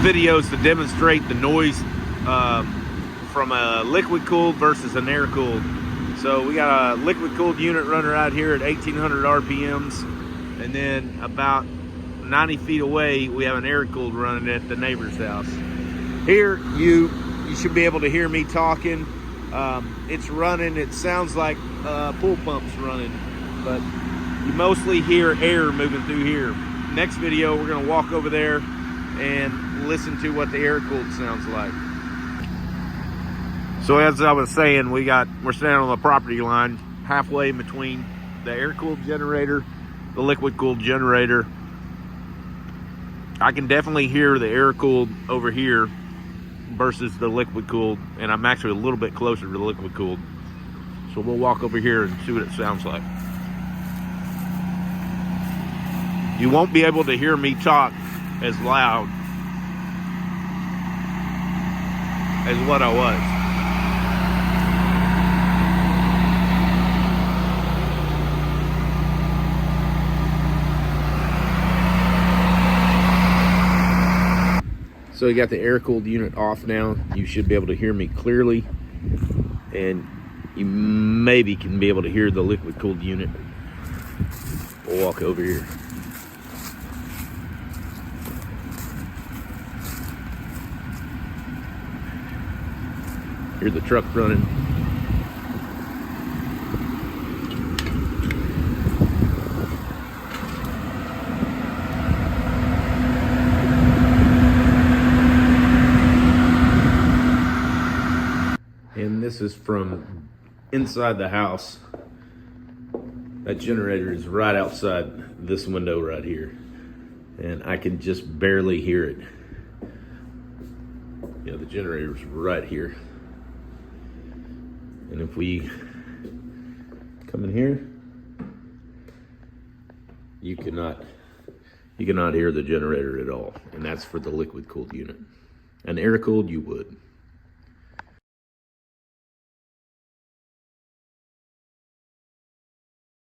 videos to demonstrate the noise from a liquid cooled versus an air cooled. So we got a liquid cooled unit running right here at 1800 RPMs, and then about 90 feet away we have an air cooled running at the neighbor's house. Here you should be able to hear me talking. It's running. It sounds like pool pumps running, but you mostly hear air moving through here. Next video we're going to walk over there and listen to what the air cooled sounds like. So as I was saying, we're standing on the property line halfway in between the air cooled generator, the liquid cooled generator. I can definitely hear the air cooled over here versus the liquid cooled, and I'm actually a little bit closer to the liquid cooled. So we'll walk over here and see what it sounds like. You won't be able to hear me talk as loud as what I was. So you got the air-cooled unit off now. You should be able to hear me clearly, and you maybe can be able to hear the liquid-cooled unit. We'll walk over here. Hear the truck running. And this is from inside the house. That generator is right outside this window right here, and I can just barely hear it. You know, the generator's right here. And if we come in here, you cannot hear the generator at all. And that's for the liquid cooled unit. An air cooled, you would.